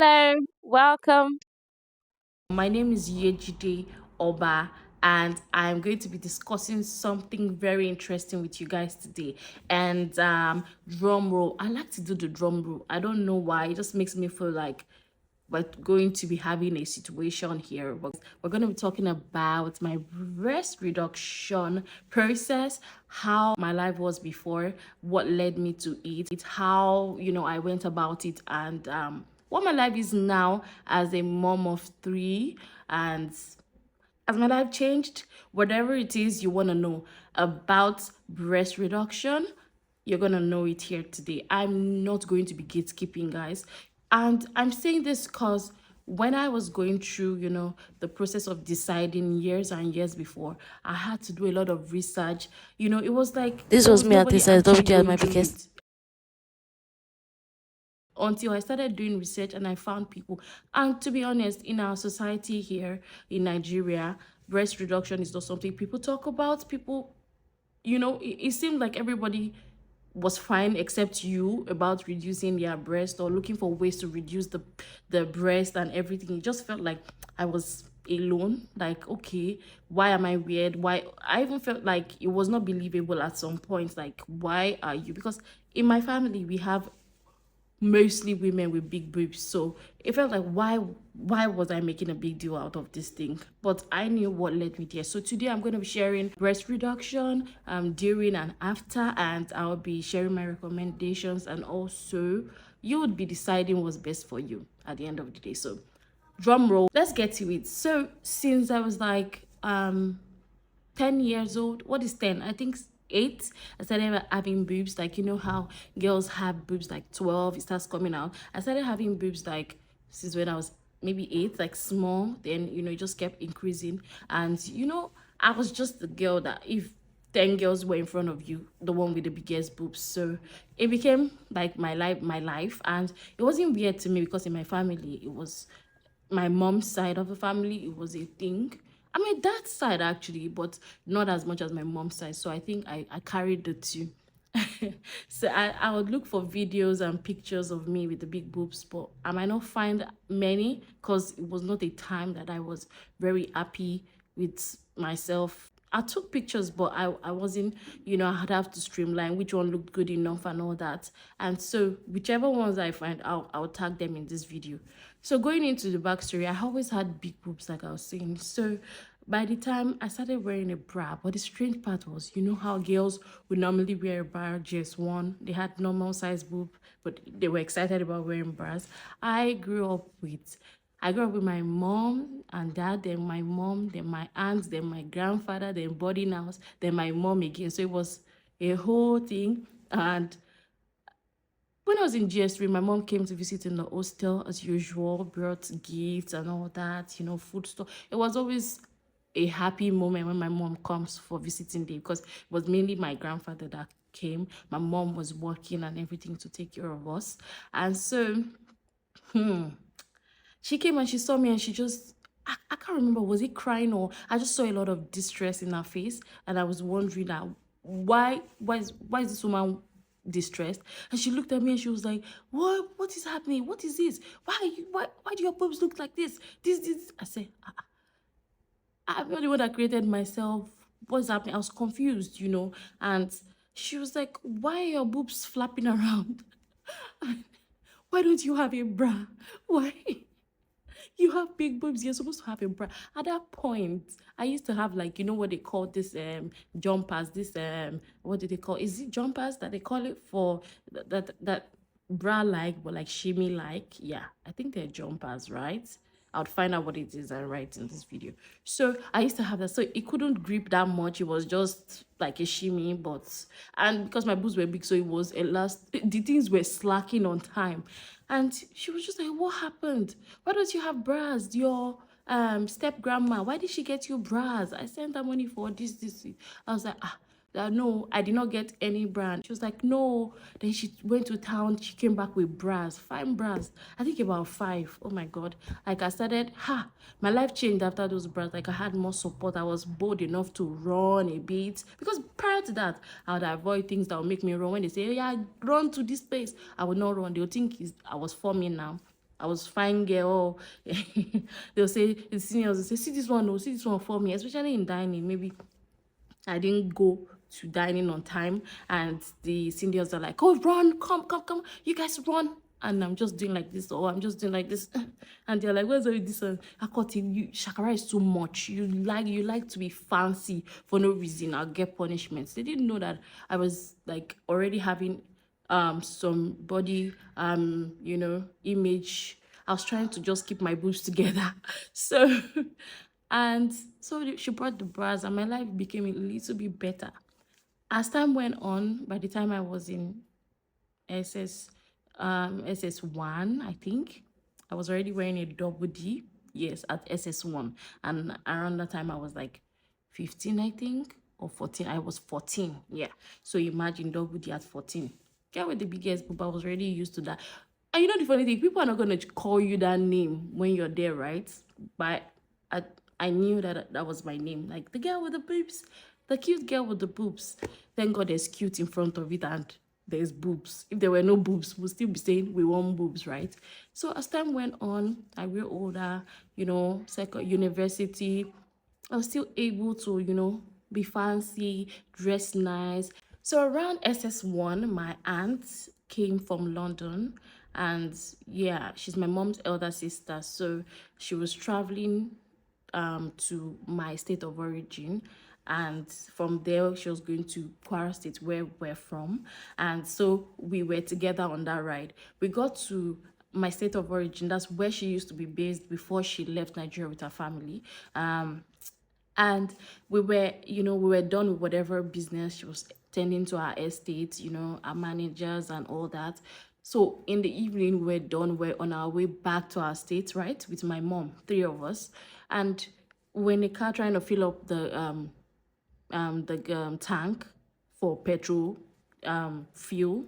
Hello, welcome. My name is Yejide Oba, and I'm going to be discussing something very interesting with you guys today. And drum roll. I like to do the drum roll. I don't know why. It just makes me feel like we're going to be having a situation here. But we're going to be talking about my breast reduction process, how my life was before, what led me to it, how I went about it, and what my life is now as a mom of three. And has my life changed? Whatever it is you want to know about breast reduction, you're going to know it here today. I'm not going to be gatekeeping, guys. And I'm saying this because when I was going through, the process of deciding years and years before, I had to do a lot of research. It was like This there was was me at nobody this size. actually WG at going my through biggest. it until I started doing research and I found people. And to be honest, in our society here in Nigeria, breast reduction is not something people talk about. People, it seemed like everybody was fine except you about reducing their breast or looking for ways to reduce the breast and everything. It just felt like I was alone. Like, okay, why am I weird? Why? I even felt like it was not believable at some point. Like, why are you? Because in my family we have mostly women with big boobs, so it felt like why was I making a big deal out of this thing? But I knew what led me there. So today I'm going to be sharing breast reduction during and after, and I'll be sharing my recommendations, and also you would be deciding what's best for you at the end of the day. So drum roll, let's get to it. So since I was like 10 years old. What is 10? I think 8. I started having boobs. Like, you know how girls have boobs like 12, it starts coming out. I started having boobs like since when I was maybe 8, like small. Then, it just kept increasing. And, I was just the girl that if 10 girls were in front of you, the one with the biggest boobs. So it became like my life. And it wasn't weird to me because in my family, it was my mom's side of the family, it was a thing. I mean, that side actually, but not as much as my mom's side. So I think I carried the two. So I would look for videos and pictures of me with the big boobs, but I might not find many because it was not a time that I was very happy with myself. I took pictures, but I wasn't, I'd have to streamline which one looked good enough and all that. And so whichever ones I find, I'll tag them in this video. So going into the backstory, I always had big boobs, like I was saying. So by the time I started wearing a bra, but the strange part was, you know how girls would normally wear a bra just one, they had normal size boob, but they were excited about wearing bras. I grew up with my mom and dad, then my mom, then my aunt, then my grandfather, then boarding house, then my mom again. So it was a whole thing. And when I was in GS3, my mom came to visit in the hostel as usual, brought gifts and all that, food stuff. It was always a happy moment when my mom comes for visiting day because it was mainly my grandfather that came. My mom was working and everything to take care of us. And so she came and she saw me and she just I can't remember, was it crying or I just saw a lot of distress in her face, and I was wondering that why is this woman distressed? And she looked at me and she was like, what is happening? What is this? Why do your boobs look like this? This I said, I'm not the one that created myself. What's happening? I was confused. And she was like, why are your boobs flapping around? Why don't you have a bra? Why? You have big boobs, you're supposed to have a bra. At that point, I used to have, like, what they call this jumpers, this what do they call, is it jumpers that they call it for that bra like but like shimmy like? Yeah, I think they're jumpers, right? I would find out what it is and write in this video. So I used to have that. So it couldn't grip that much. It was just like a shimmy, and because my boobs were big, so it was a last. The things were slacking on time, and she was just like, "What happened? Why don't you have bras? Your step grandma, why did she get you bras? I sent her money for this. I was like, no, I did not get any brand. She was like, no. Then she went to town. She came back with bras, 5 bras. I think about 5. Oh my God. Like I started, my life changed after those bras. Like I had more support. I was bold enough to run a bit. Because prior to that, I would avoid things that would make me run. When they say, oh, yeah, run to this place, I would not run. They would think I was forming now. I was fine girl. They'll say the seniors will say, see this one, no, see this one for me, especially in dining. Maybe I didn't go to dining on time, and the seniors are like, "Oh, run, come, you guys run!" And I'm just doing like this, or I'm just doing like this, and they're like, "Where's all this one?" Akoti, you shakara is too much. You like to be fancy for no reason. I'll get punishments. They didn't know that I was like already having some body image. I was trying to just keep my boobs together. So and so she brought the bras, and my life became a little bit better. As time went on, by the time I was in SS SS1, I think, I was already wearing a double D. Yes, at SS1. And around that time I was like 15, I think, or 14. I was 14. Yeah. So imagine double D at 14. Get with the biggest boob. I was already used to that. And you know the funny thing, people are not gonna call you that name when you're there, right? But I, I knew that that was my name. Like the girl with the boobs, the cute girl with the boobs. Thank God there's cute in front of it and there's boobs. If there were no boobs, we'll still be saying we want boobs, right? So as time went on, I grew older, second university, I was still able to, be fancy, dress nice. So around SS1, my aunt came from London, and yeah, she's my mom's elder sister. So she was traveling to my state of origin, and from there she was going to Kwara State, where we're from. And so we were together on that ride. We got to my state of origin. That's where she used to be based before she left Nigeria with her family. And we were done with whatever business she was tending to, our estate, our managers and all that. So in the evening, we're done. We're on our way back to our state, right, with my mom, three of us. And we're in the car trying to fill up the tank for petrol, fuel.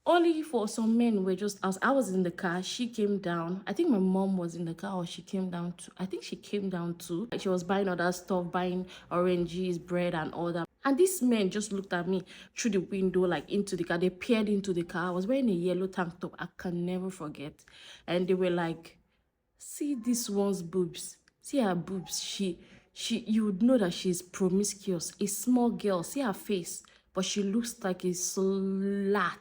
Only for some men were just, I was in the car, she came down. I think my mom was in the car, or she came down too. I think she came down too. Like, she was buying other stuff, buying oranges, bread and all that. And these men just looked at me through the window, like into the car. They peered into the car. I was wearing a yellow tank top. I can never forget. And they were like, see this one's boobs. See her boobs. You would know that she's promiscuous. A small girl. See her face. But she looks like a slut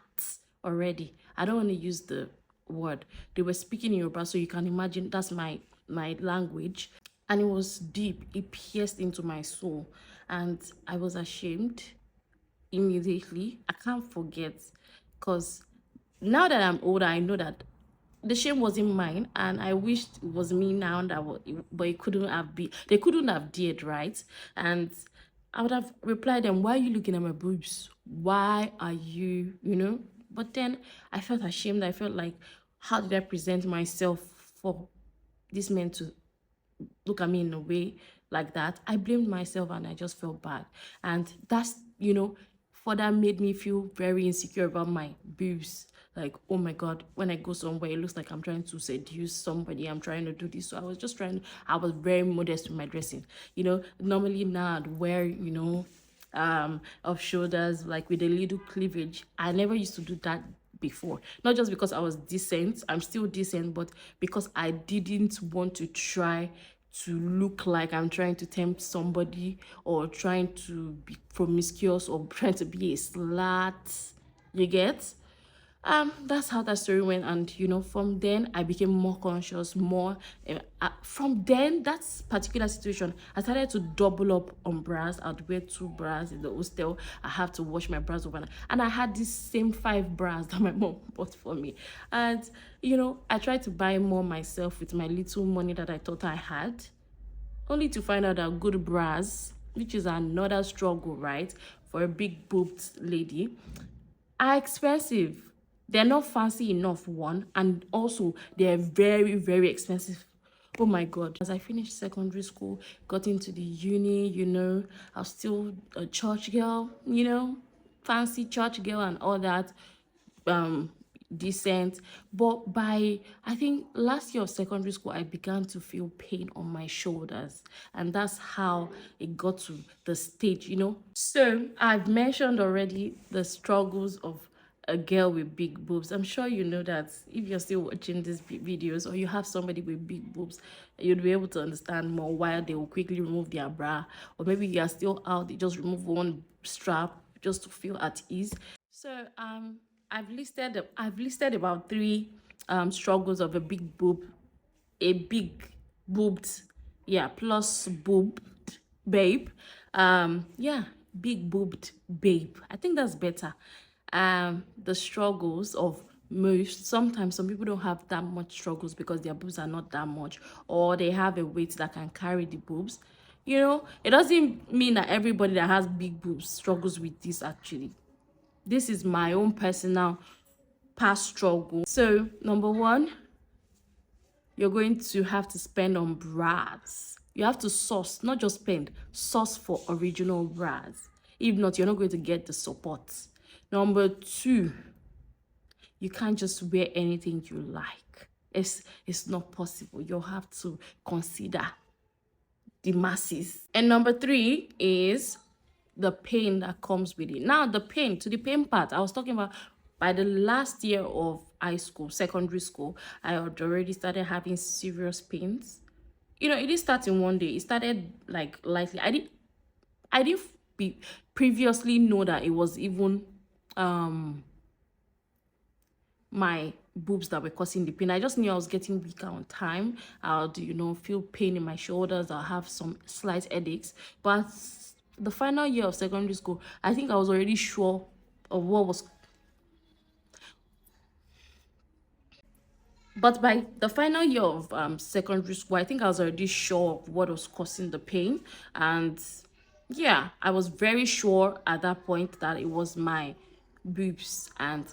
already. I don't want to use the word. They were speaking in Yoruba, so you can imagine that's my language. And it was deep. It pierced into my soul. And I was ashamed immediately. I can't forget, because now that I'm older, I know that the shame wasn't mine, and I wished it was me now but it couldn't have been. They couldn't have dared, right? And I would have replied them, "Why are you looking at my boobs? Why are you?" But then I felt ashamed. I felt like, how did I present myself for these men to look at me in a way like that? I blamed myself, and I just felt bad. And that's, further made me feel very insecure about my boobs. Like, oh my God, when I go somewhere, it looks like I'm trying to seduce somebody. I'm trying to do this. So I was very modest with my dressing. Normally now I'd wear, off shoulders, like with a little cleavage. I never used to do that before. Not just because I was decent, I'm still decent, but because I didn't want to try to look like I'm trying to tempt somebody, or trying to be promiscuous, or trying to be a slut. You get? That's how that story went. And from then I became more conscious, more from then, that particular situation, I started to double up on bras. I'd wear 2 bras in the hostel. I have to wash my bras overnight, and I had these same 5 bras that my mom bought for me. And I tried to buy more myself with my little money that I thought I had, only to find out that good bras, which is another struggle, right, for a big boobed lady, are expensive. They're not fancy enough, one, and also they're very, very expensive. Oh my God. As I finished secondary school, got into the uni, I was still a church girl, fancy church girl and all that, um, decent. But by, I think, last year of secondary school, I began to feel pain on my shoulders. And that's how it got to the stage. So I've mentioned already the struggles of a girl with big boobs. I'm sure you know that if you're still watching these videos or you have somebody with big boobs, you'd be able to understand more why they will quickly remove their bra. Or maybe you are still out, they just remove one strap just to feel at ease. So I've listed about three struggles of a big boob, a big boobed, yeah, plus boobed babe. Yeah, big boobed babe. I think that's better. The struggles of most, sometimes some people don't have that much struggles because their boobs are not that much, or they have a weight that can carry the boobs. It doesn't mean that everybody that has big boobs struggles with this. Actually, this is my own personal past struggle. So number one, you're going to have to spend on bras. You have to source, not just spend, source for original bras. If not, you're not going to get the support. Number two, you can't just wear anything you like. It's not possible. You'll have to consider the masses. And number three is the pain that comes with it. Now, the pain part, I was talking about by the last year of high school, secondary school, I had already started having serious pains. It didn't start in one day. It started like lightly. I didn't previously know that it was even my boobs that were causing the pain. I just knew I was getting weaker on time. I'd, feel pain in my shoulders. I'll have some slight headaches. But the final year of secondary school, I think I was already sure of what was. But by the final year of secondary school, I think I was already sure of what was causing the pain. And yeah, I was very sure at that point that it was my boobs. And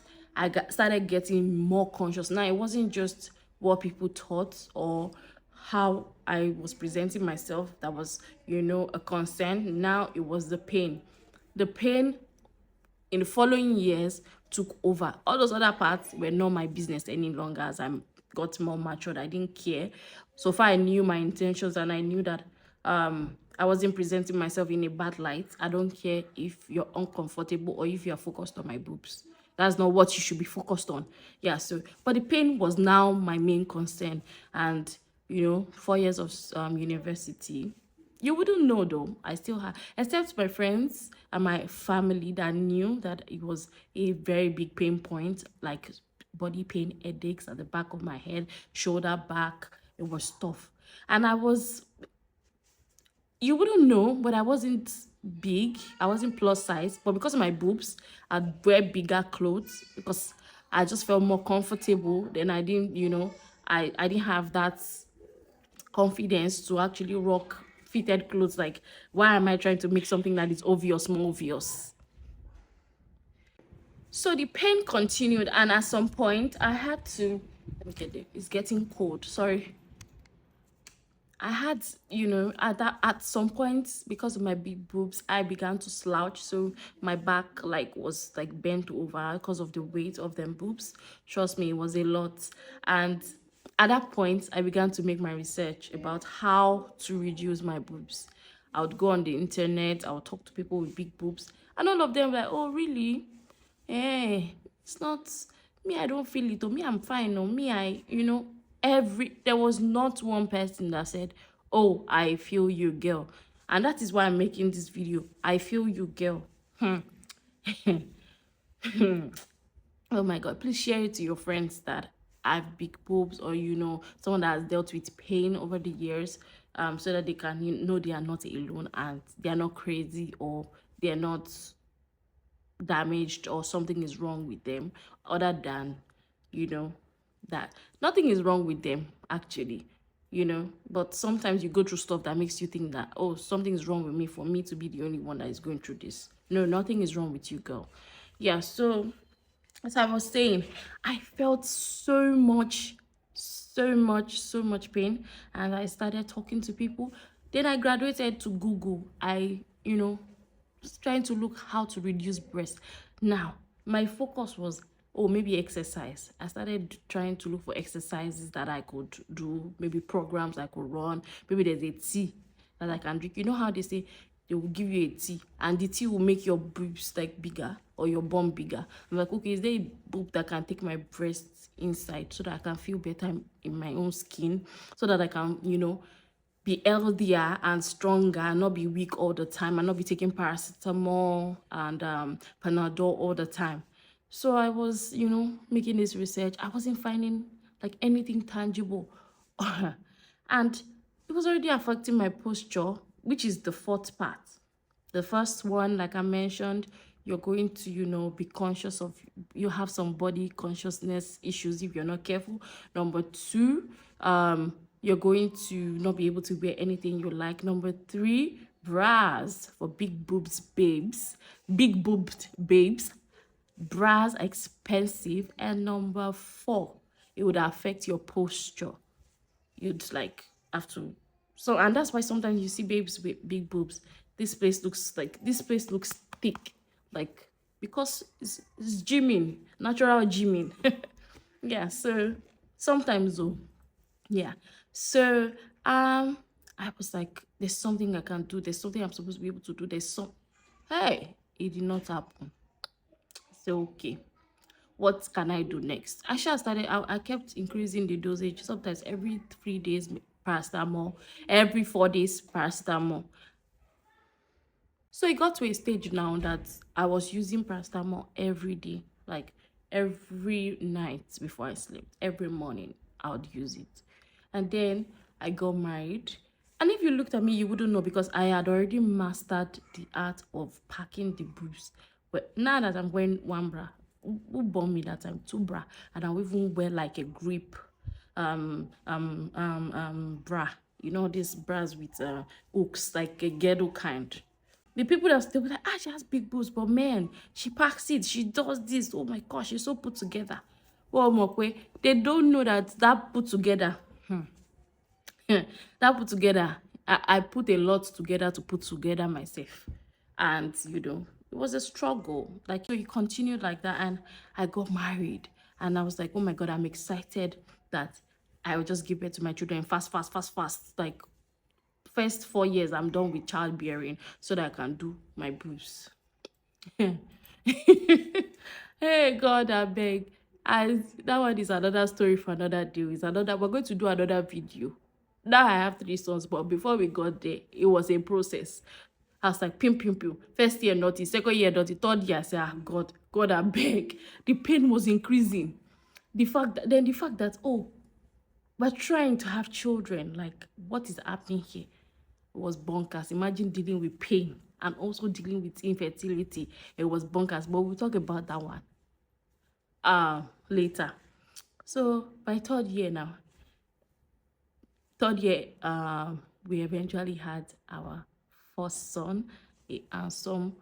started getting more conscious. Now, it wasn't just what people thought or how I was presenting myself that was, a concern. Now it was the pain. The pain in the following years took over. All those other parts were not my business any longer. As I got more matured, I didn't care. So far I knew my intentions, and I knew that I wasn't presenting myself in a bad light. I don't care if you're uncomfortable or if you're focused on my boobs. That's not what you should be focused on. Yeah, so but the pain was now my main concern. And 4 years of university, you wouldn't know though. I still have, except my friends and my family that knew that it was a very big pain point, like body pain, headaches at the back of my head, shoulder, back. It was tough. And you wouldn't know, but I wasn't big. I wasn't plus size. But because of my boobs, I'd wear bigger clothes because I just felt more comfortable. Then I didn't, I didn't have that confidence to actually rock fitted clothes. Like, why am I trying to make something that is obvious more obvious? So the pain continued, and at some point I had to, let me get it, it's getting cold, sorry. I had, at some point, because of my big boobs, I began to slouch. So my back was bent over because of the weight of them boobs. Trust me, it was a lot. And at that point, I began to make my research about how to reduce my boobs. I would go on the internet, I would talk to people with big boobs, and all of them were like, oh, really? Hey, it's not me, I don't feel it. Or me, I'm fine. Or me, there was not one person that said, oh, I feel you, girl. And that is why I'm making this video. I feel you, girl. Oh my god, please share it to your friends that have big boobs, or someone that has dealt with pain over the years, so that they can know they are not alone and they are not crazy, or they are not damaged, or something is wrong with them, other than that nothing is wrong with them actually. But sometimes you go through stuff that makes you think that, oh, something is wrong with me for me to be the only one that is going through this. No, nothing is wrong with you, girl. Yeah, so as I was saying, I felt so much pain, and I started talking to people. Then I graduated to Google. I just trying to look how to reduce breast. Now my focus was, oh, maybe exercise. I started trying to look for exercises that I could do, maybe programs I could run. Maybe there's a tea that I can drink. You know how they say they will give you a tea, and the tea will make your boobs bigger, or your bum bigger? I'm like, okay, is there a boob that can take my breasts inside so that I can feel better in my own skin, so that I can, be healthier and stronger and not be weak all the time and not be taking paracetamol and Panadol all the time. So I was, making this research. I wasn't finding like anything tangible. And it was already affecting my posture, which is the fourth part. The first one, like I mentioned, you're going to, be conscious of, you have some body consciousness issues if you're not careful. Number two, you're going to not be able to wear anything you like. Number three, bras for big boobed babes. Bras are expensive. And number four, it would affect your posture. You'd like have to, so, and that's why sometimes you see babes with big boobs. This place looks thick, like, because it's gymming, natural gymming. Yeah, so sometimes though, yeah. So I was like, there's something I can do, there's something I'm supposed to be able to do, there's some, hey, it did not happen. So okay, what can I do next? Actually, I kept increasing the dosage. Sometimes every 3 days, paracetamol, every 4 days, paracetamol. So it got to a stage now that I was using paracetamol every day, like every night before I slept, every morning I would use it. And then I got married. And if you looked at me, you wouldn't know because I had already mastered the art of packing the boobs. But now that I'm wearing one bra, who bought me that time? Two bra. And I even wear like a grip bra. You know, these bras with hooks, like a ghetto kind. The people that they were like, she has big boobs, but man, she packs it, she does this. Oh my gosh, she's so put together. Well, Mokwe, they don't know that put together. That put together, I put a lot together to put together myself. And it was a struggle. Like, so you continued like that, and I got married. And I was like, oh my god, I'm excited that I will just give birth to my children fast, fast, fast, fast. Like, first 4 years I'm done with childbearing so that I can do my boobs. Hey God, I beg. As that one is another story for another day. We're going to do another video. Now I have 3 sons, but before we got there, it was a process. I was like, pim, pim, pim. First year naughty, second year naughty, third year I said, God, I beg. The pain was increasing. The fact that, oh, we're trying to have children. Like, what is happening here? It was bonkers. Imagine dealing with pain and also dealing with infertility. It was bonkers, but we'll talk about that one later. So by third year, we eventually had our first son, a handsome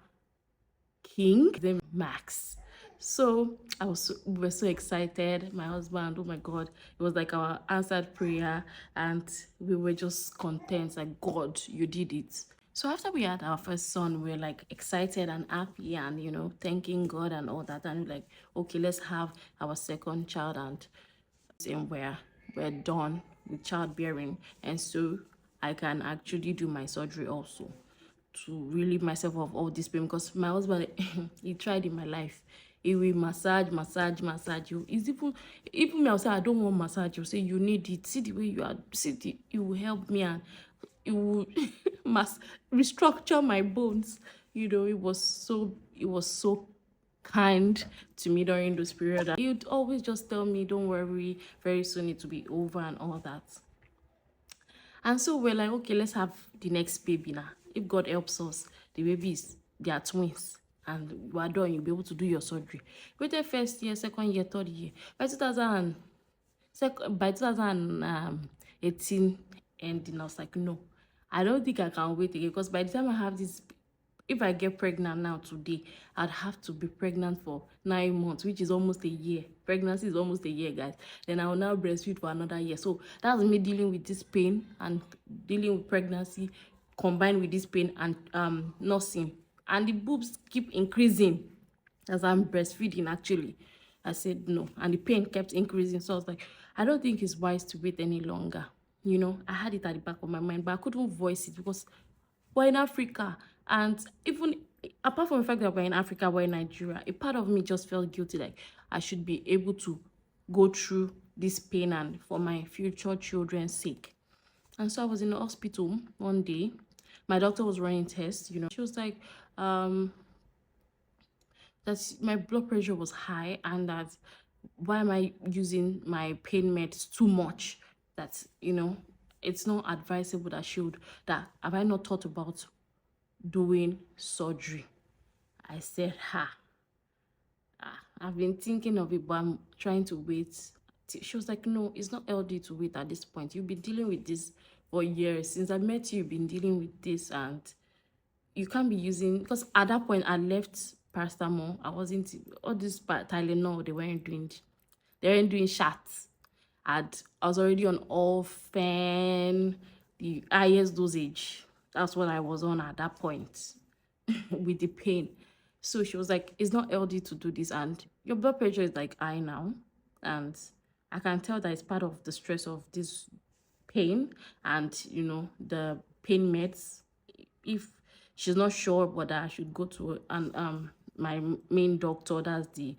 king named Max. So we were so excited. My husband, oh my God, it was like our answered prayer, and we were just content, like, God, you did it. So after we had our first son, we were like excited and happy and thanking God and all that. And we're like, okay, let's have our second child, and we're done with childbearing. And so I can actually do my surgery also to relieve myself of all this pain, because my husband he tried in my life. He will massage you. It's even me, I'll say I don't want massage. You'll say you need it. See the way you are. It will help me, and it will restructure my bones. It was so kind to me during this period. He'd always just tell me, don't worry, very soon it will be over and all that. And so we're like, okay, let's have the next baby now. If God helps us, the babies, they are twins. And you are done, you'll be able to do your surgery. Waited first year, second year, third year. By 2018 ending, I was like, no, I don't think I can wait again. Because by the time I have this, if I get pregnant now today, I'd have to be pregnant for 9 months, which is almost a year. Pregnancy is almost a year, guys. Then I will now breastfeed for another year. So that's me dealing with this pain and dealing with pregnancy combined with this pain and nursing. And the boobs keep increasing as I'm breastfeeding, actually. I said no. And the pain kept increasing. So I was like, I don't think it's wise to wait any longer. I had it at the back of my mind, but I couldn't voice it because we're in Africa. And even apart from the fact that we're in Africa, we're in Nigeria, a part of me just felt guilty, like I should be able to go through this pain and for my future children's sake. And so I was in the hospital one day. My doctor was running tests, She was like, that my blood pressure was high and that why am I using my pain meds too much? That, it's not advisable that that have I not thought about doing surgery? I said, ha, I've been thinking of it, but I'm trying to wait. She was like, no, it's not healthy to wait at this point. You've been dealing with this for years. Since I met you, you've been dealing with this, and you can't be using, because at that point I left paracetamol. I wasn't all this Tylenol, they weren't doing shots. And I was already on Orphan, the highest dosage. That's what I was on at that point with the pain. So she was like, it's not healthy to do this, and your blood pressure is like high now. And I can tell that it's part of the stress of this pain and the pain meds. If she's not sure whether I should go to my main doctor, that's the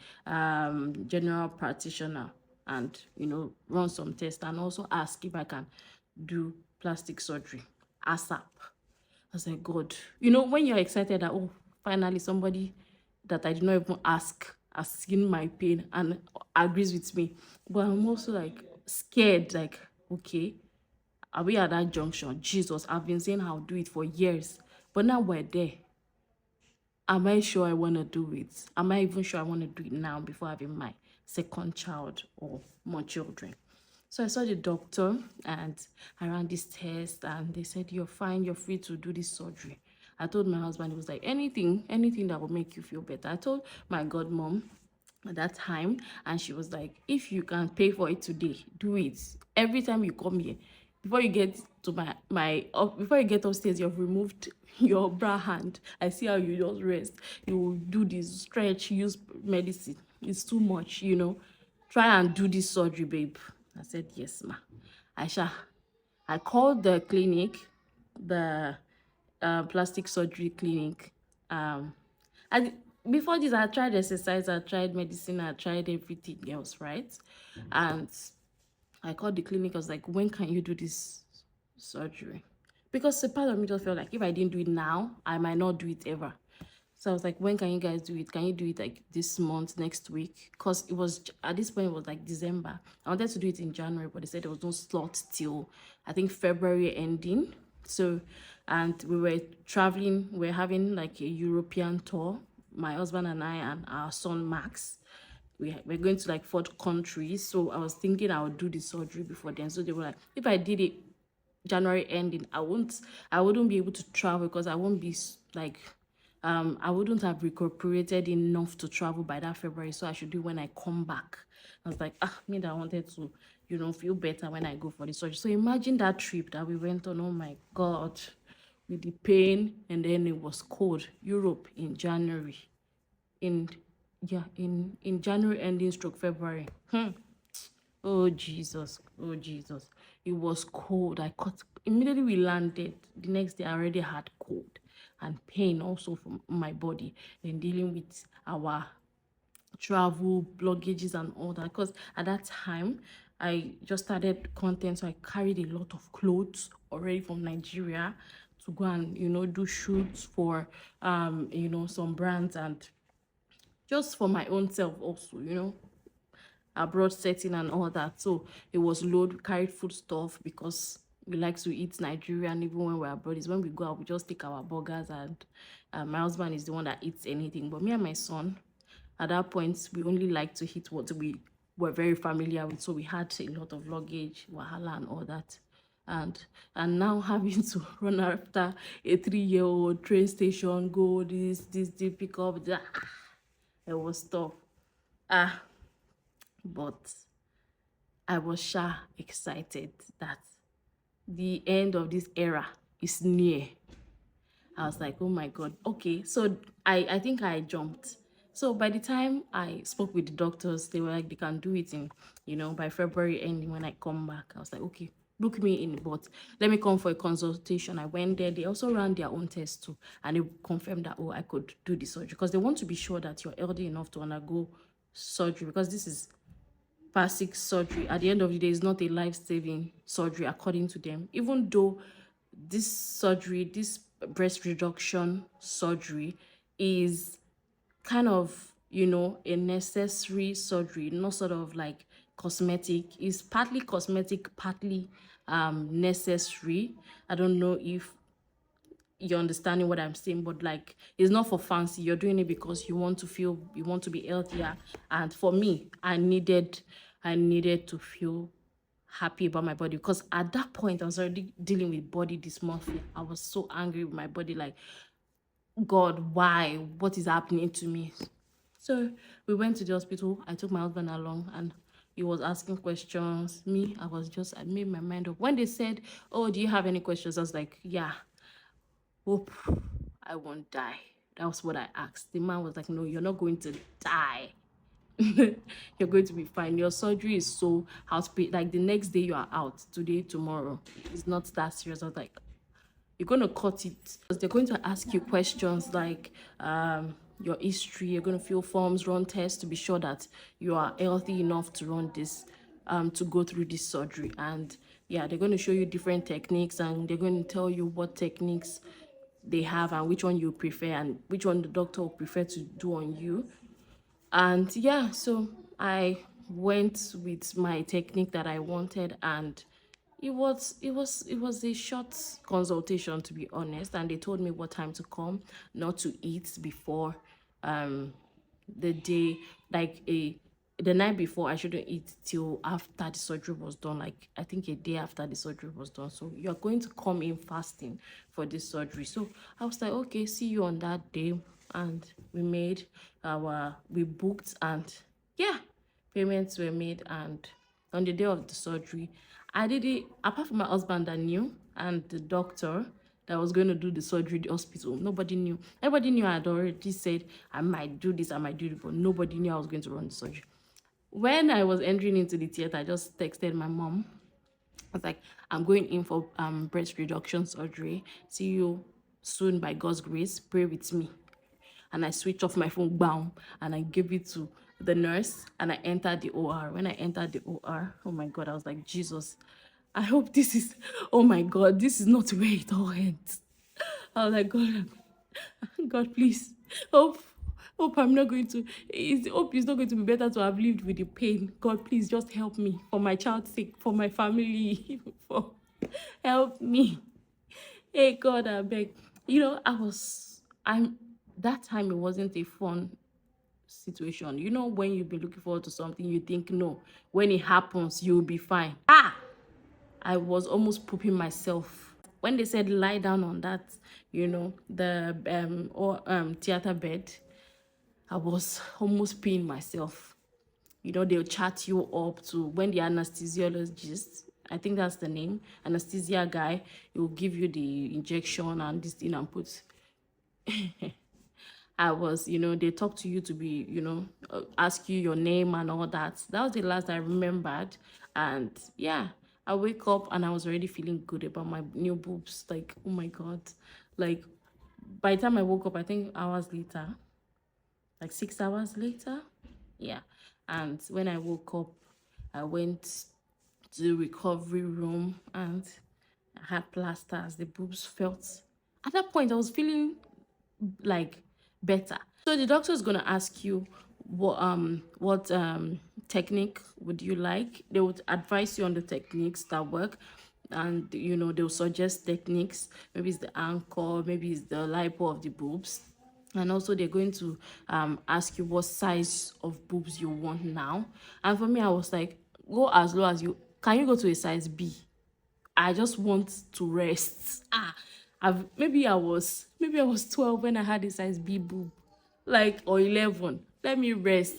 general practitioner, and run some tests and also ask if I can do plastic surgery ASAP. I was like, God, when you're excited that, oh, finally somebody that I did not even ask has seen my pain and agrees with me. But I'm also like scared, like, okay, are we at that junction? Jesus, I've been saying I'll do it for years, but now we're there. Am I sure I want to do it? Am I even sure I want to do it now before having my second child or more children? So I saw the doctor and I ran this test and they said, you're fine, you're free to do this surgery. I told my husband, he was like, anything that will make you feel better. I told my godmom at that time, and she was like, if you can pay for it today, do it. Every time you come here, before you get to before you get upstairs, you've removed your bra hand. I see how you just rest. You will do this stretch, use medicine. It's too much, try and do this surgery, babe. I said, yes, ma. I called the clinic, the plastic surgery clinic. I Before this, I tried exercise, I tried medicine, I tried everything else, right? And I called the clinic. I was like, when can you do this surgery? Because a part of me just felt like if I didn't do it now, I might not do it ever. So I was like, when can you guys do it? Can you do it like this month, next week? Because it was, at this point, it was like December. I wanted to do it in January, but they said there was no slot till, I think, February ending. So, and we were traveling, we are having like a European tour, my husband and I and our son Max. We're going to like 4 countries. So I was thinking I would do the surgery before then. So they were like, if I did it January ending, I wouldn't be able to travel because I won't be like I wouldn't have recuperated enough to travel by that February, so I should do it when I come back. I was like, me that I wanted to, feel better when I go for the surgery. So imagine that trip that we went on. Oh my God, with the pain, and then it was cold. Europe in January, in in January ending stroke February. Oh Jesus, oh Jesus. It was cold. I caught immediately we landed. The next day I already had cold and pain also from my body and dealing with our travel luggages and all that, because at that time I just started content, so I carried a lot of clothes already from Nigeria to go and do shoots for some brands, and just for my own self also, abroad setting and all that. So it was load, we carried food stuff because we like to eat Nigerian even when we're abroad. Is when we go out, we just take our burgers, and my husband is the one that eats anything. But me and my son, at that point, we only like to eat what we were very familiar with. So we had a lot of luggage, wahala and all that. And now having to run after a 3-year-old, train station, go this, pick up that. It was tough. But I was excited that the end of this era is near. I was like, oh my God. Okay, so I think I jumped. So by the time I spoke with the doctors, they were like, they can do it in, by February ending when I come back. I was like, okay, book me in, but let me come for a consultation. I went there. They also ran their own tests too, and they confirmed that, oh, I could do the surgery, because they want to be sure that you're healthy enough to undergo surgery, because this is plastic surgery. At the end of the day, it's not a life-saving surgery according to them, even though this surgery, this breast reduction surgery, is kind of, a necessary surgery, not sort of like cosmetic. It's partly cosmetic, partly necessary. I don't know if you're understanding what I'm saying, but like, it's not for fancy. You're doing it because you want to feel, you want to be healthier. And for me, I needed to feel happy about my body, because at that point I was already dealing with body dysmorphia. I was so angry with my body, like, God, why? What is happening to me? So we went to the hospital. I took my husband along, and he was asking questions. I made my mind up. When they said, oh, do you have any questions? I was like, yeah, hope I won't die. That was what I asked. The man was like, no, you're not going to die. You're going to be fine. Your surgery is so house, like the next day you are out, today, tomorrow. It's not that serious. I was like, you're going to cut it, because they're going to ask you questions like your history. You're going to fill forms, run tests to be sure that you are healthy enough to run this, to go through this surgery. And yeah, they're going to show you different techniques, and they're going to tell you what techniques they have and which one you prefer, and which one the doctor will prefer to do on you. And yeah, so I went with my technique that I wanted, and it was a short consultation, to be honest. And they told me what time to come, not to eat before the day, like the night before. I shouldn't eat till after the surgery was done, like I think a day after the surgery was done. So you're going to come in fasting for this surgery. So I was like, okay, see you on that day. And we booked, and yeah, payments were made. And on the day of the surgery, I did it, apart from my husband that knew, and the doctor that was going to do the surgery at the hospital. Nobody knew. Everybody knew I had already said I might do this, I might do it, but nobody knew I was going to run the surgery. When I was entering into the theater, I just texted my mom. I was like, I'm going in for breast reduction surgery. See you soon by God's grace. Pray with me. And I switched off my phone, bam, and I gave it to the nurse, and I entered the OR. When I entered the OR, oh my God, I was like, Jesus, I hope this is, oh my God, this is not where it all ends. I was like, God, please, hope I'm not going to, hope it's not going to be better to have lived with the pain. God, please just help me, for my child's sake, for my family, help me. Hey, God, I beg. That time it wasn't a fun situation. When you've been looking forward to something, you think, no, when it happens, you'll be fine. I was almost pooping myself. When they said lie down on that, the theater bed, I was almost peeing myself. They'll chat you up to when the anesthesiologist, I think that's the name, anesthesia guy, he will give you the injection and this thing and put. They talk to you to be, ask you your name and all that. That was the last I remembered. And yeah, I wake up and I was already feeling good about my new boobs. Like, oh my God. Like, by the time I woke up, I think hours later, like 6 hours later. Yeah. And when I woke up, I went to the recovery room, and I had plasters. The boobs felt, at that point, I was feeling like better. So the doctor is gonna ask you what technique would you like. They would advise you on the techniques that work, and they'll suggest techniques. Maybe it's the anchor, maybe it's the lipo of the boobs. And also they're going to ask you what size of boobs you want now. And for me, I was like, go as low as you can. You go to a size B? I just want to rest. Maybe I was 12 when I had a size B boob, like, or 11. Let me rest.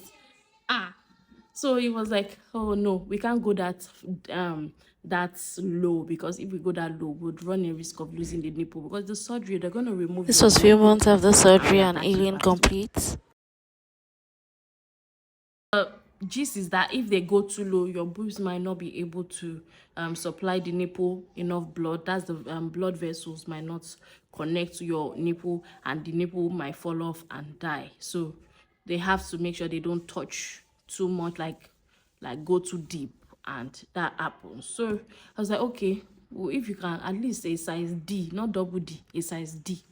So he was like, oh no, we can't go that low, because if we go that low, we'd run a risk of losing the nipple, because the surgery, they're going to remove This your was few nipple months after and surgery and attach it alien back to complete. gist is that if they go too low, your boobs might not be able to supply the nipple enough blood. That's the blood vessels might not connect to your nipple, and the nipple might fall off and die. So they have to make sure they don't touch too much, like go too deep, and that happens. So I was like, okay, well, if you can at least a size D, not double D, a size D.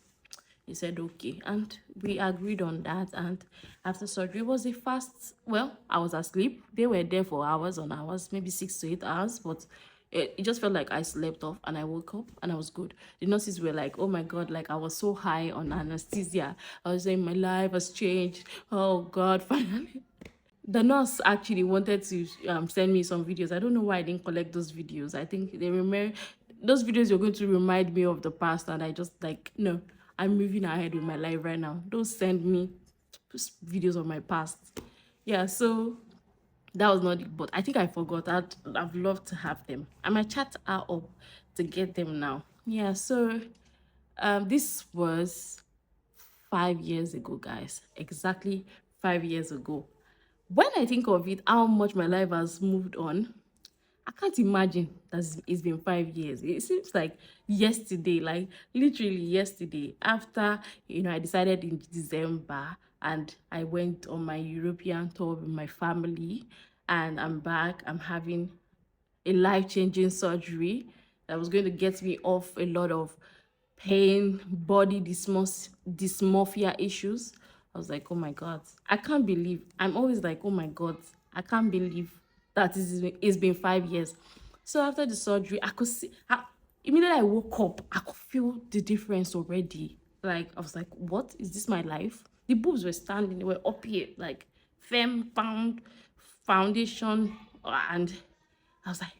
He said okay, and we agreed on that. And after surgery, it was a fast. Well, I was asleep. They were there for hours on hours, maybe 6 to 8 hours, but it just felt like I slept off, and I woke up and I was good. The nurses were like, oh my god, like I was so high on anesthesia. I was saying my life has changed. Oh god, finally. The nurse actually wanted to send me some videos. I don't know why I didn't collect those videos. I think they remember those videos. You're going to remind me of the past, and I just like, no, I'm moving ahead with my life right now. Don't send me videos of my past. Yeah, so that was not it, but I think I forgot. I've loved to have them. I might chat her up to get them now. Yeah, so this was 5 years ago, guys. Exactly 5 years ago. When I think of it, how much my life has moved on, I can't imagine that it's been 5 years. It seems like yesterday, like literally yesterday. After I decided in December, and I went on my European tour with my family, and I'm back. I'm having a life-changing surgery that was going to get me off a lot of pain, body dysmorphia issues. I was like, oh my god, I can't believe. I'm always like, oh my god, I can't believe that it's been 5 years. So after the surgery, I could see. Immediately I woke up, I could feel the difference already. Like I was like, what is this? My life? The boobs were standing, they were up here, like firm foundation, and I was like,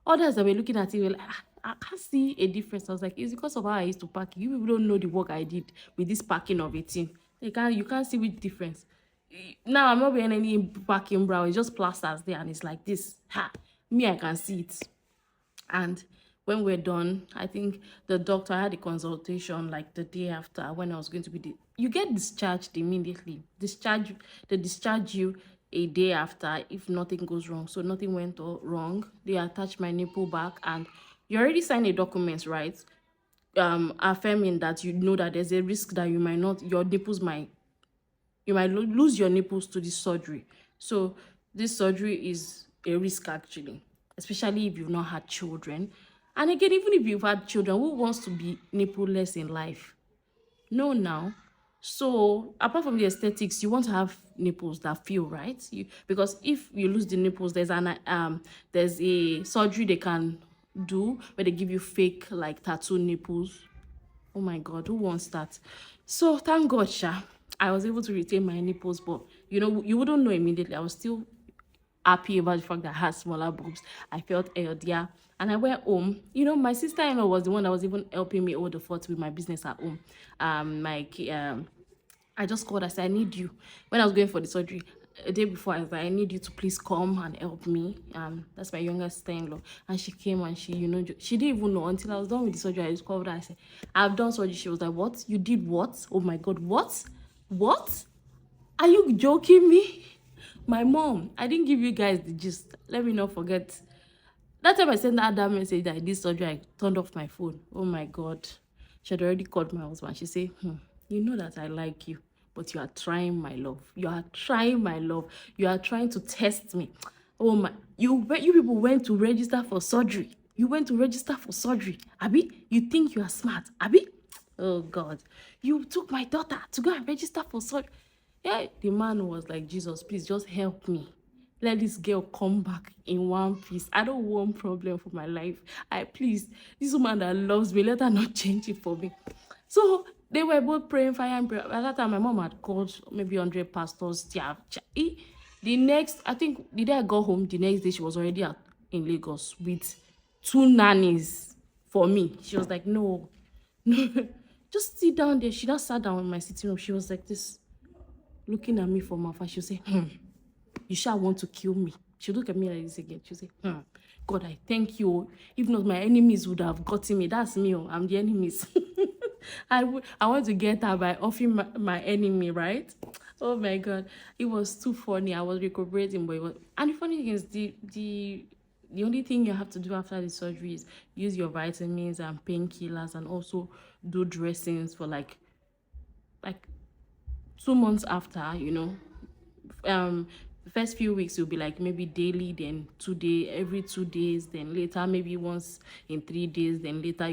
others that were looking at it were like, I can't see a difference. I was like, it's because of how I used to pack. You people don't know the work I did with this packing of a thing. You can't see which difference. Now I'm not wearing any packing brow. It's just plasters there, and it's like this. Ha! Me, I can see it. And when we're done, I think the doctor, I had a consultation like the day after, when I was going to be you get discharged immediately. They discharge you a day after if nothing goes wrong. So nothing went wrong. They attached my nipple back, and you already signed a document, right? Affirming that you know that there's a risk that you might lose your nipples to this surgery. So this surgery is a risk, actually, especially if you've not had children. And again, even if you've had children, who wants to be nippleless in life? No, now. So apart from the aesthetics, you want to have nipples that feel right. Because if you lose the nipples, there's a surgery they can do where they give you fake like tattoo nipples. Oh my god, who wants that? So thank god, I was able to retain my nipples, but you wouldn't know immediately. I was still happy about the fact that I had smaller boobs. I felt healthier. And I went home. My sister-in-law was the one that was even helping me hold the fort with my business at home. I just called. I said, I need you. When I was going for the surgery, a day before, I was like, I need you to please come and help me. That's my younger sister-in-law. And she came, and she didn't even know until I was done with the surgery. I just called her. I said, I've done surgery. She was like, what? You did what? Oh my God, what? What? Are you joking me? My mom, I didn't give you guys the gist. Let me not forget. That time I sent her that message that I did surgery, I turned off my phone. Oh my God. She had already called my husband. She said, you know that I like you, but you are trying my love. You are trying my love. You are trying to test me. Oh my, you people went to register for surgery. You went to register for surgery. Abi, you think you are smart. Abi? Oh God. You took my daughter to go and register for surgery. Yeah, the man was like, Jesus, please just help me. Let this girl come back in one piece. I don't want problem for my life. Please, this woman that loves me, let her not change it for me. So they were both praying fire and prayer. At that time, my mom had called maybe 100 pastors. The next, I think the day I got home, the next day she was already in Lagos with 2 nannies for me. She was like, no, just sit down there. She just sat down in my sitting room. She was like this, looking at me from afar. She'll say, you shall want to kill me. She'll look at me like this again. She'll say, God, I thank you. If not, my enemies would have gotten me. That's me. I'm the enemies. I want to get her by offing my enemy, right? Oh my god, it was too funny. I was recuperating, but and the funny thing is the only thing you have to do after the surgery is use your vitamins and painkillers, and also do dressings for like 2 months after. The first few weeks will be like maybe daily, then every 2 days, then later maybe once in 3 days, then later,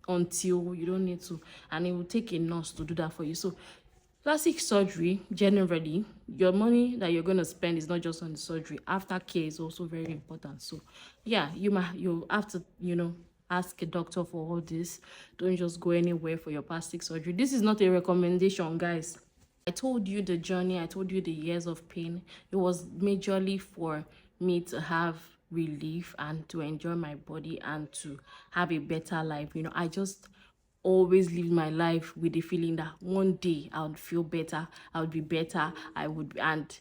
until you don't need to. And it will take a nurse to do that for you. So plastic surgery, generally, your money that you're going to spend is not just on the surgery. Aftercare is also very important. So yeah, you have to, ask a doctor for all this. Don't just go anywhere for your plastic surgery. This is not a recommendation, guys. I told you the journey, I told you the years of pain. It was majorly for me to have relief and to enjoy my body and to have a better life. I just always live my life with the feeling that one day I would feel better, I would be better, and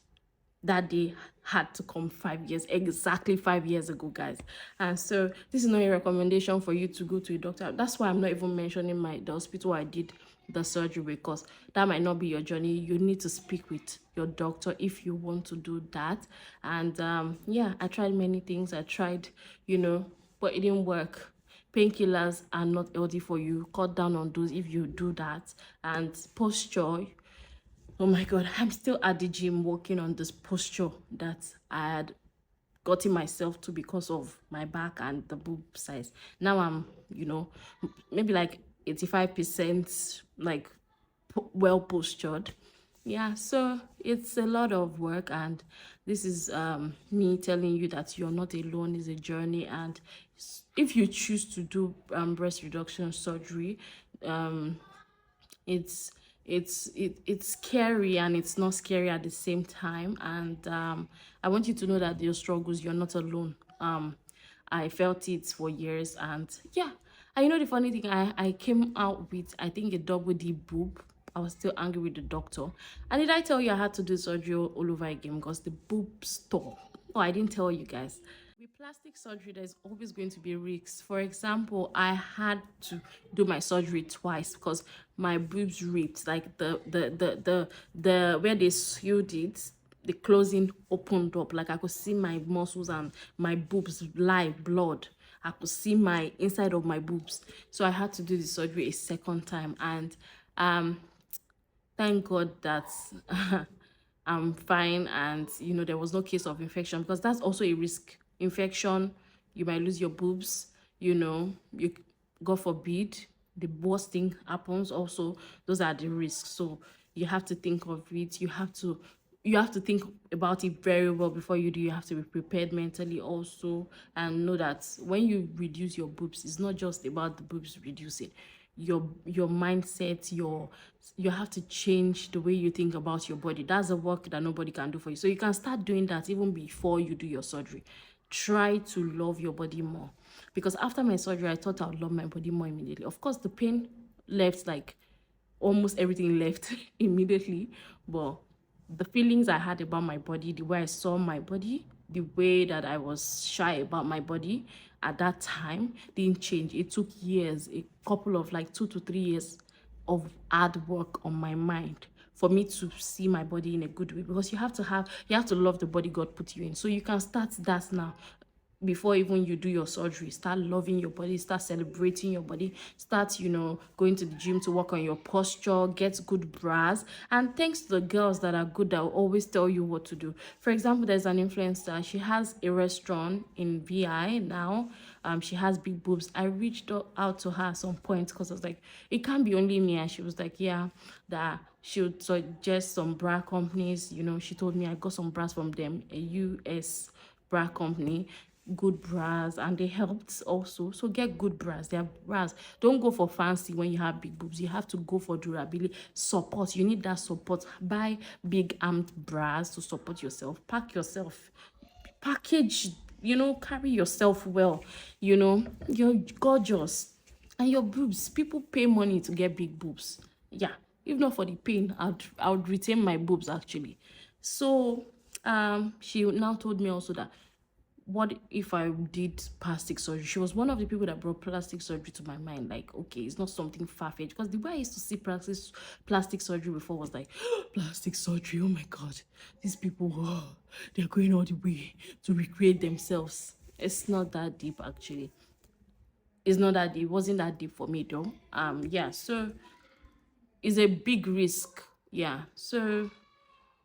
that day had to come 5 years, exactly 5 years ago, guys. And so this is not a recommendation for you to go to a doctor. That's why I'm not even mentioning the hospital I did the surgery, because that might not be your journey. You need to speak with your doctor if you want to do that. And yeah, I tried many things. I tried, but it didn't work. Painkillers are not healthy for you. Cut down on those if you do that. And posture, oh my god, I'm still at the gym working on this posture that I had gotten myself to because of my back and the boob size. Now I'm, maybe like 85% like well postured. Yeah, so it's a lot of work, and this is me telling you that you're not alone. It's a journey, and if you choose to do breast reduction surgery, it's it's scary, and it's not scary at the same time. And I want you to know that your struggles, you're not alone. I felt it for years, and yeah. And the funny thing, I came out with, I think, a double D boob. I was still angry with the doctor. And did I tell you I had to do surgery all over again because the boobs tore? Oh, I didn't tell you guys. With plastic surgery, there's always going to be risks. For example, I had to do my surgery twice because my boobs ripped. Like the where they sewed it, the closing opened up. Like I could see my muscles and my boobs live blood. I could see my inside of my boobs. So I had to do the surgery a second time. And thank God that I'm fine, and there was no case of infection, because that's also a risk. Infection, you might lose your boobs. You, God forbid, the worst thing happens. Also, those are the risks. So you have to think of it. You have to think about it very well before you do. You have to be prepared mentally also, and know that when you reduce your boobs, it's not just about the boobs reducing. Your mindset, you have to change the way you think about your body. That's a work that nobody can do for you. So you can start doing that even before you do your surgery. Try to love your body more, because after my surgery I thought I would love my body more immediately. Of course, the pain left, like almost everything left immediately, but the feelings I had about my body, the way I saw my body, the way that I was shy about my body at that time didn't change. It took years, a couple of like 2 to 3 years of hard work on my mind for me to see my body in a good way, because you have to love the body God put you in. So you can start that now. Before even you do your surgery, start loving your body, start celebrating your body, start going to the gym to work on your posture, get good bras. And thanks to the girls that are good, that will always tell you what to do. For example, there's an influencer, she has a restaurant in VI now. She has big boobs. I reached out to her at some point because I was like, it can't be only me. And she was like, yeah, that she would suggest some bra companies. She told me I got some bras from them, a US bra company, good bras, and they helped also. So get good bras. They are bras. Don't go for fancy when you have big boobs. You have to go for durability, support. You need that support. Buy big armed bras to support yourself. Pack yourself, package, carry yourself well. You're gorgeous. And your boobs, people pay money to get big boobs. Yeah, if not for the pain, I would retain my boobs actually. So she now told me also that what if I did plastic surgery? She was one of the people that brought plastic surgery to my mind. Like, okay, it's not something far-fetched, because the way I used to see plastic surgery before was like, plastic surgery, oh my god, these people, oh, they're going all the way to recreate themselves. It's not that deep, actually. It's not that deep. It wasn't that deep for me though. Yeah, so it's a big risk. Yeah, so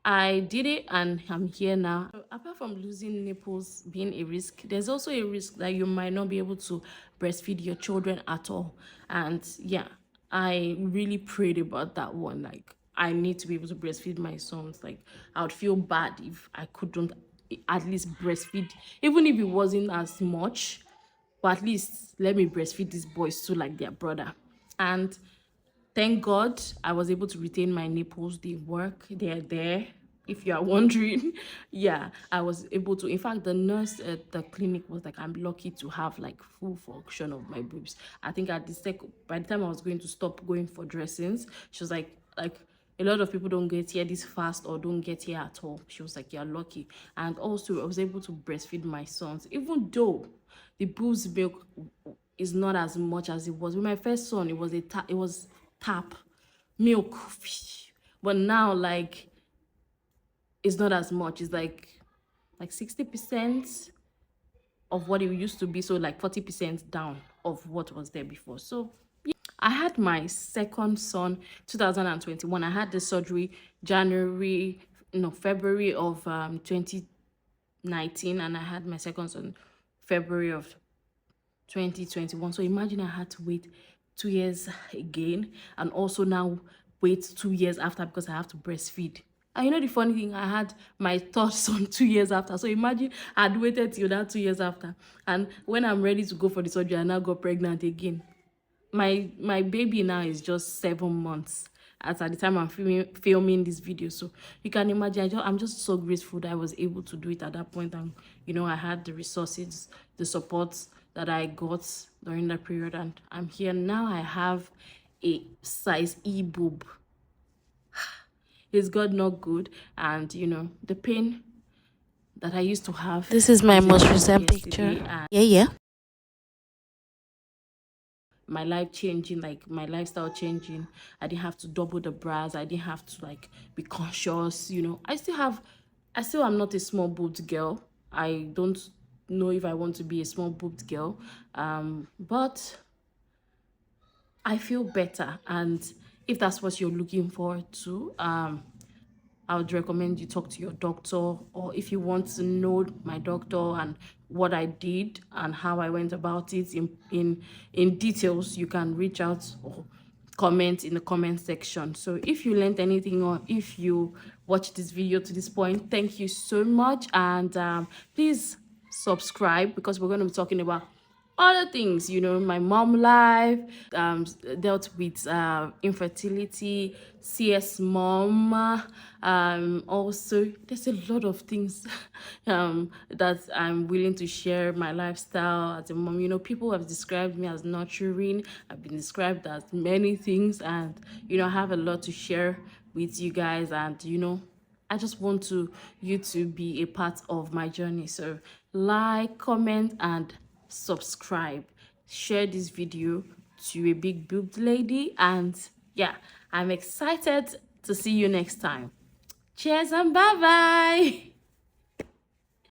I did it and I'm here now. So apart from losing nipples being a risk, there's also a risk that you might not be able to breastfeed your children at all. And yeah, I really prayed about that one. Like, I need to be able to breastfeed my sons. Like, I would feel bad if I couldn't at least breastfeed, even if it wasn't as much, but at least let me breastfeed these boys too, like their brother. And thank God I was able to retain my nipples. They work, they're there. If you are wondering, yeah, I was able to. In fact, the nurse at the clinic was like, I'm lucky to have like full function of my boobs. I think at the by the time I was going to stop going for dressings, she was like, a lot of people don't get here this fast or don't get here at all. She was like, you're lucky. And also, I was able to breastfeed my sons, even though the boobs milk is not as much as it was with my first son. It was it was tap milk, but now like it's not as much. It's like 60% of what it used to be, so like 40% down of what was there before. So I had my second son 2021. I had the surgery February of 2019, and I had my second son February of 2021. So imagine I had to wait 2 years again, and also now wait 2 years after, because I have to breastfeed. And you know the funny thing, I had my third son 2 years after. So imagine I'd waited till that 2 years after, and when I'm ready to go for the surgery, I now got pregnant again. My baby now is just 7 months as at the time I'm filming this video. So you can imagine, I'm just so grateful that I was able to do it at that point. And I had the resources, the support that I got during that period, and I'm here now. I have a size E boob. Is God not good? And the pain that I used to have, This is my is a most no more recent yesterday. picture. And Yeah, yeah. my life changing, like my lifestyle changing. I didn't have to double the bras. I didn't have to like be conscious. I still am not a small boobed girl. I don't know if I want to be a small boobed girl. But I feel better. And if that's what you're looking for too, I would recommend you talk to your doctor, or if you want to know my doctor and what I did and how I went about it in details, you can reach out or comment in the comment section. So if you learned anything, or if you watched this video to this point, thank you so much. And please subscribe, because we're going to be talking about other things, my mom life, dealt with infertility, CS mom. Also, there's a lot of things that I'm willing to share. My lifestyle as a mom. People have described me as nurturing. I've been described as many things, and I have a lot to share with you guys. And I just want you to be a part of my journey. So like, comment, and subscribe. Share this video to a big boobed lady. And yeah, I'm excited to see you next time. Cheers and bye bye.